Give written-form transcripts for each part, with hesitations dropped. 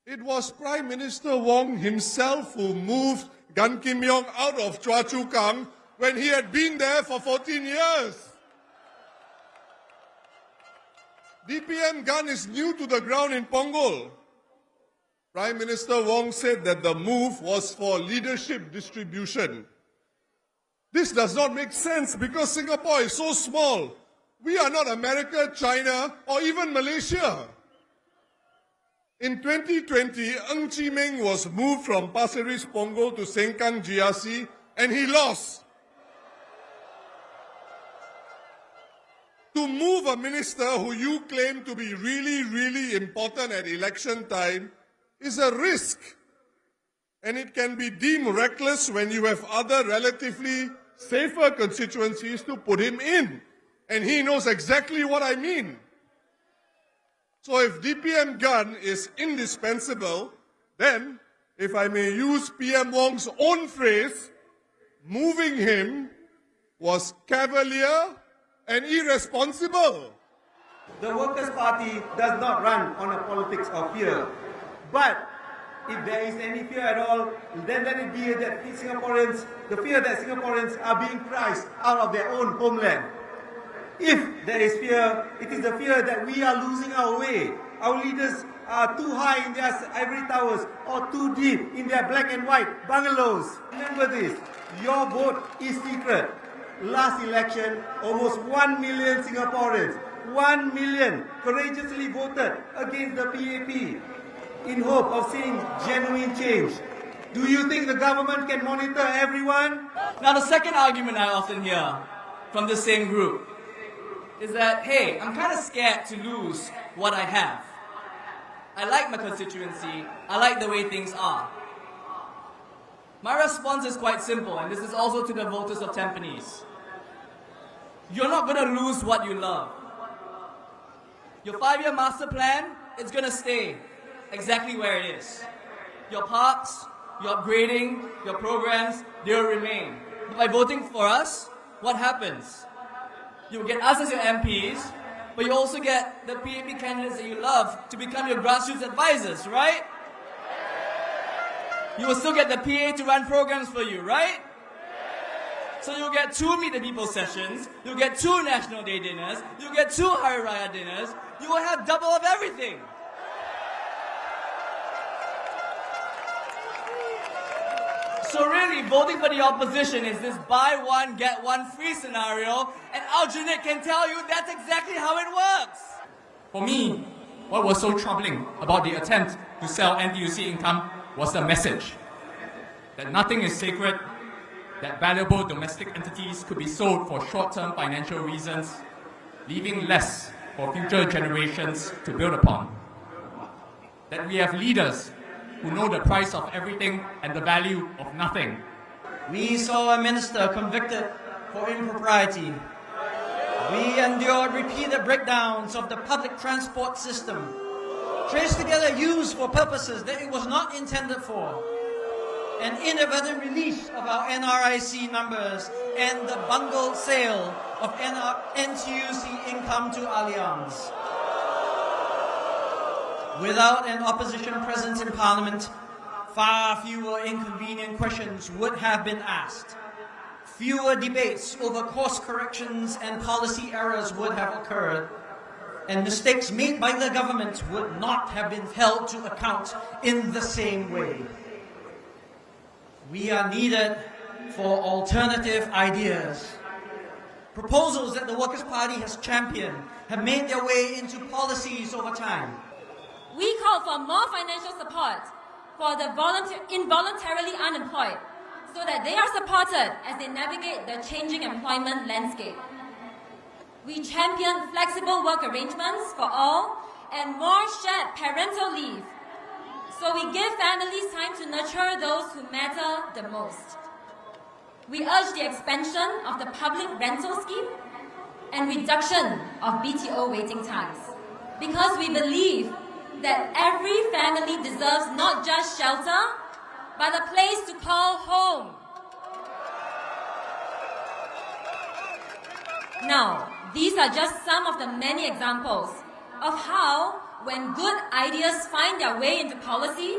It was Prime Minister Wong himself who moved Gan Kim Yong out of Choa Chu Kang when he had been there for 14 years. DPM Gan is new to the ground in Punggol. Prime Minister Wong said that the move was for leadership distribution. This does not make sense because Singapore is so small. We are not America, China, or even Malaysia. In 2020, Ng Chee Meng was moved from Pasir Ris Punggol to Sengkang GRC and he lost. To move a minister who you claim to be really important at election time is a risk. And it can be deemed reckless when you have other relatively safer constituencies to put him in. And he knows exactly what I mean. So if DPM Gan is indispensable, then, if I may use PM Wong's own phrase, moving him was cavalier and irresponsible. The Workers' Party does not run on a politics of fear. But if there is any fear at all, then let it be that the fear that Singaporeans are being priced out of their own homeland. If there is fear, it is the fear that we are losing our way. Our leaders are too high in their ivory towers or too deep in their black and white bungalows. Remember this, your vote is secret. Last election, almost 1 million Singaporeans, 1 million courageously voted against the PAP in hope of seeing genuine change. Do you think the government can monitor everyone? Now, the second argument I often hear from the same group is that, hey, I'm kind of scared to lose what I have. I like my constituency. I like the way things are. My response is quite simple, and this is also to the voters of Tampines. You're not going to lose what you love. Your 5-year master plan, it's going to stay exactly where it is. Your parks, your upgrading, your programs, they'll remain. But by voting for us, what happens? You get us as your MPs, but you also get the PAP candidates that you love to become your grassroots advisors, right? You will still get the PA to run programs for you, right? So you'll get 2 Meet the People sessions, you'll get 2 National Day dinners, you'll get 2 Hari Raya dinners, you will have double of everything. So really, voting for the opposition is this buy one, get one free scenario, and Aljunied can tell you that's exactly how it works. For me, what was so troubling about the attempt to sell NTUC income was the message that nothing is sacred, that valuable domestic entities could be sold for short-term financial reasons, leaving less for future generations to build upon. That we have leaders who know the price of everything and the value of nothing. We saw a minister convicted for impropriety. We endured repeated breakdowns of the public transport system, traced together use for purposes that it was not intended for, an inadvertent release of our NRIC numbers, and the bungled sale of NTUC income to Allianz. Without an opposition presence in Parliament, far fewer inconvenient questions would have been asked. Fewer debates over course corrections and policy errors would have occurred, and mistakes made by the government would not have been held to account in the same way. We are needed for alternative ideas. Proposals that the Workers' Party has championed have made their way into policies over time. We call for more financial support for the involuntarily unemployed so that they are supported as they navigate the changing employment landscape. We champion flexible work arrangements for all and more shared parental leave, so we give families time to nurture those who matter the most. We urge the expansion of the public rental scheme and reduction of BTO waiting times, because we believe that every family deserves not just shelter, but a place to call home. Now, these are just some of the many examples of how when good ideas find their way into policy,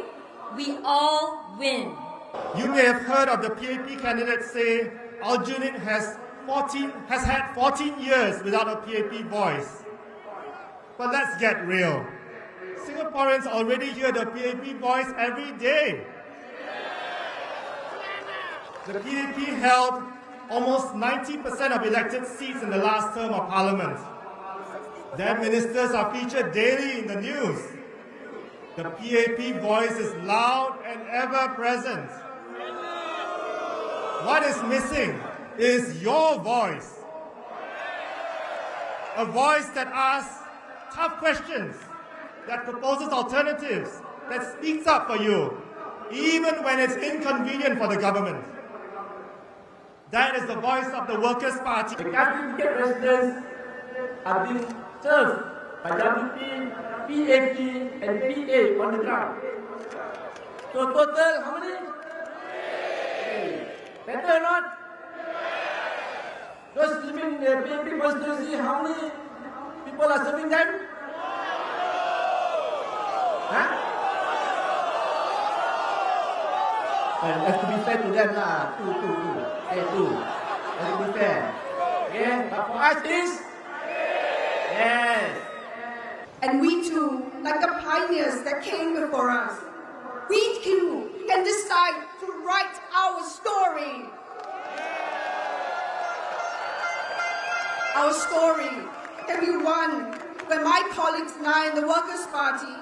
we all win. You may have heard of the PAP candidates say Aljunied has had 14 years without a PAP voice. But let's get real. Singaporeans already hear the PAP voice every day. The PAP held almost 90% of elected seats in the last term of parliament. Their ministers are featured daily in the news. The PAP voice is loud and ever present. What is missing is your voice. A voice that asks tough questions, that proposes alternatives, that speaks up for you, even when it's inconvenient for the government. That is the voice of the Workers' Party. The Catholic residents are being served by WP, PAP and PA on the ground. So total, how many? Better or not? Those living in the PAP constituency, how many people are serving them? Huh? Well, have to be fair to them lah. Two. Have to be fair. Okay? But for us is yes. And we too, like the pioneers that came before us, we too can decide to write our story. Our story can be one where my colleagues and I in the Workers' Party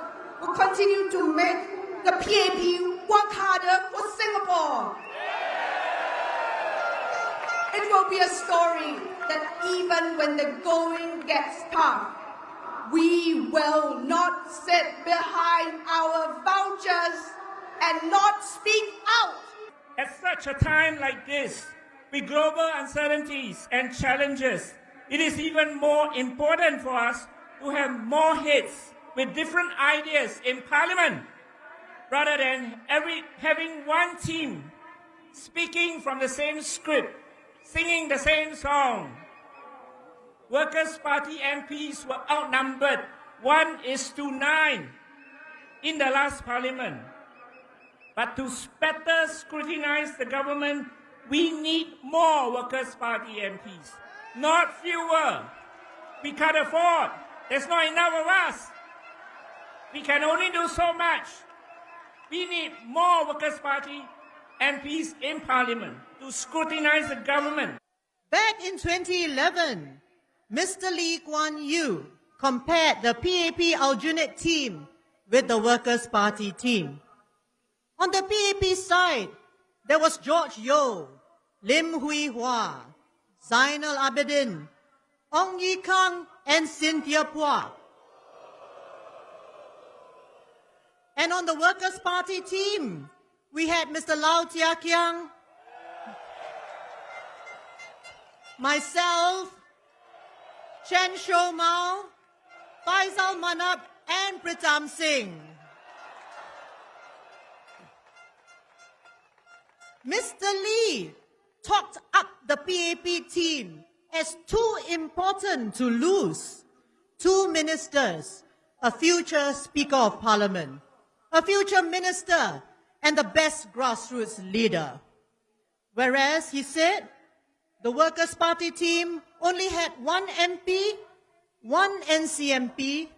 will continue to make the PAP work harder for Singapore. It will be a story that even when the going gets tough, we will not sit behind our vouchers and not speak out. At such a time like this, with global uncertainties and challenges, it is even more important for us to have more heads with different ideas in Parliament, rather than having one team speaking from the same script, singing the same song. Workers' Party MPs were outnumbered 1:9 in the last Parliament. But to better scrutinize the government, we need more Workers' Party MPs, not fewer. We can't afford. There's not enough of us. We can only do so much. We need more Workers' Party MPs in Parliament to scrutinize the government. Back in 2011, Mr. Lee Kuan Yew compared the PAP Aljunied team with the Workers' Party team. On the PAP side, there was George Yeo, Lim Hui Hua, Zainal Abidin, Ong Ye Kung, and Cynthia Phua. And on the Workers' Party team, we had Mr. Lau Tia Kiang, myself, Chen Shou Mao, Faisal Manap, and Pritam Singh. Mr. Lee talked up the PAP team as too important to lose. 2 ministers, a future Speaker of Parliament, a future minister, and the best grassroots leader. Whereas he said the Workers' Party team only had 1 MP, 1 NCMP,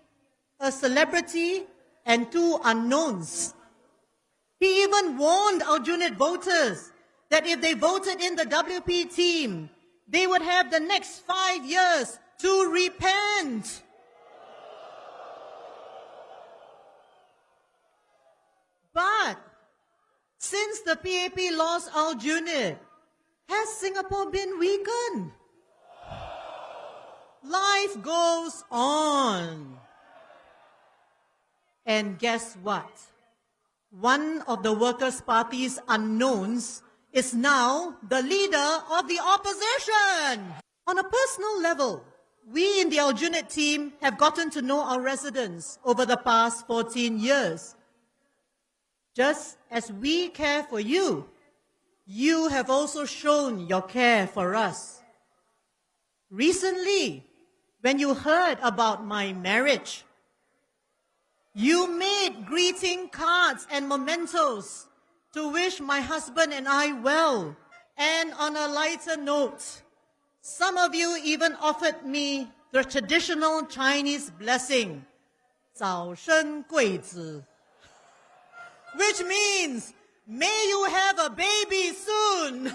a celebrity, and 2 unknowns. He even warned Aljunied voters that if they voted in the WP team, they would have the next 5 years to repent. But since the PAP lost Aljunied, has Singapore been weakened? Life goes on. And guess what? One of the Workers' Party's unknowns is now the leader of the opposition. On a personal level, we in the Aljunied team have gotten to know our residents over the past 14 years. Just as we care for you, you have also shown your care for us. Recently, when you heard about my marriage, You made greeting cards and mementos to wish my husband and I well. And on a lighter note, some of you even offered me the traditional Chinese blessing, 早生贵子, which means, may you have a baby soon.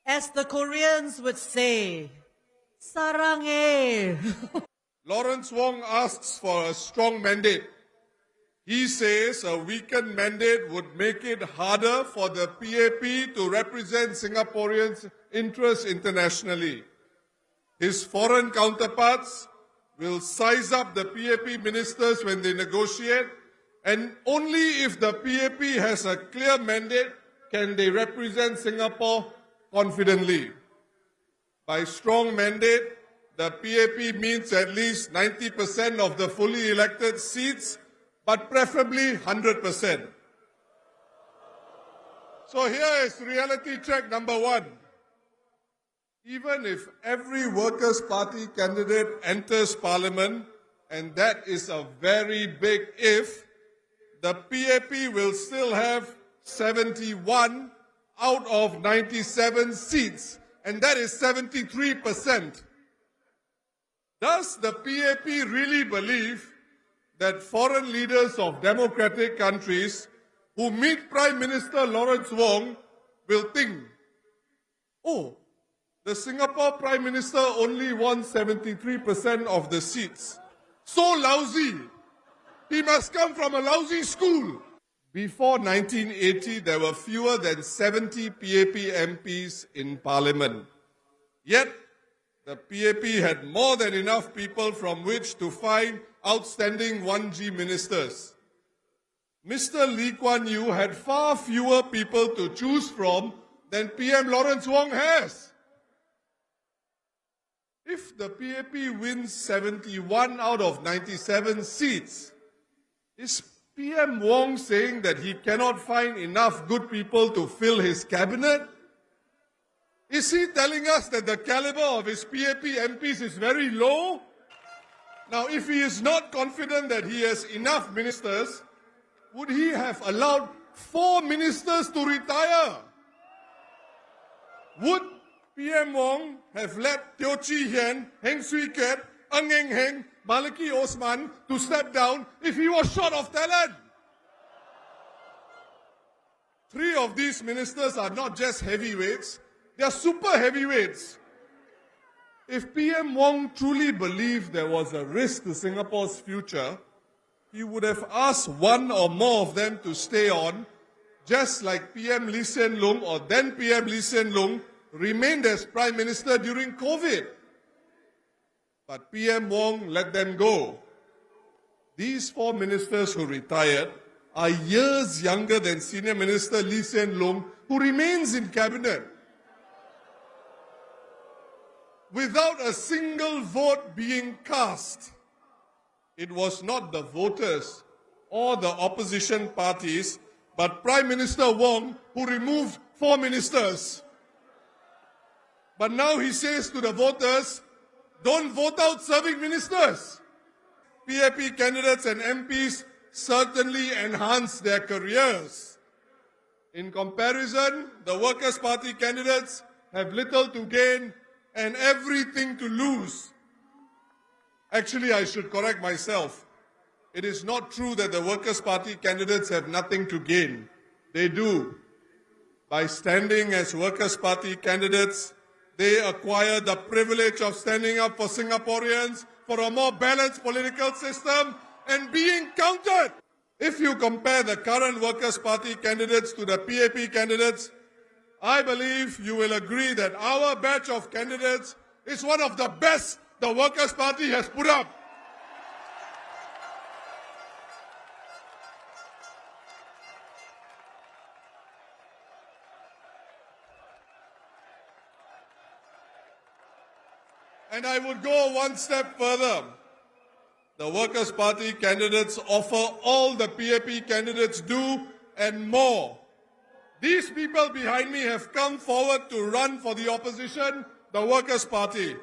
As the Koreans would say, 사랑해. Lawrence Wong asks for a strong mandate. He says a weakened mandate would make it harder for the PAP to represent Singaporeans' interests internationally. His foreign counterparts will size up the PAP ministers when they negotiate, and only if the PAP has a clear mandate can they represent Singapore confidently. By strong mandate, the PAP means at least 90% of the fully elected seats, but preferably 100%. So here is reality check number 1. Even if every Workers' Party candidate enters Parliament, and that is a very big if, the PAP will still have 71 out of 97 seats, and that is 73%. Does the PAP really believe that foreign leaders of democratic countries who meet Prime Minister Lawrence Wong will think, oh, the Singapore Prime Minister only won 73% of the seats. So lousy. He must come from a lousy school. Before 1980, there were fewer than 70 PAP MPs in Parliament. Yet, the PAP had more than enough people from which to find outstanding 1G ministers. Mr. Lee Kuan Yew had far fewer people to choose from than PM Lawrence Wong has. If the PAP wins 71 out of 97 seats, is PM Wong saying that he cannot find enough good people to fill his cabinet? Is he telling us that the caliber of his PAP MPs is very low? Now, if he is not confident that he has enough ministers, would he have allowed 4 ministers to retire? Would PM Wong have let Teo Chee Hian, Heng Swee Keat, Ng Eng Heng, Maliki Osman to step down if he was short of talent? 3 of these ministers are not just heavyweights, they are super heavyweights. If PM Wong truly believed there was a risk to Singapore's future, he would have asked 1 or more of them to stay on, just like PM Lee Hsien Loong or then PM Lee Hsien Loong remained as Prime Minister during COVID. But PM Wong let them go. These 4 ministers who retired are years younger than Senior Minister Lee Hsien Loong, who remains in cabinet. Without a single vote being cast, it was not the voters or the opposition parties, but Prime Minister Wong who removed 4 ministers. But now he says to the voters, don't vote out serving ministers. PAP candidates and MPs certainly enhance their careers. In comparison, the Workers' Party candidates have little to gain and everything to lose. Actually, I should correct myself. It is not true that the Workers' Party candidates have nothing to gain. They do. By standing as Workers' Party candidates, they acquire the privilege of standing up for Singaporeans, for a more balanced political system, and being counted. If you compare the current Workers' Party candidates to the PAP candidates, I believe you will agree that our batch of candidates is one of the best the Workers' Party has put up. And I would go one step further. The Workers' Party candidates offer all the PAP candidates do and more. These people behind me have come forward to run for the opposition, the Workers' Party.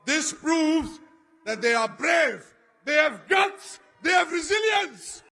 This proves that they are brave, they have guts, they have resilience.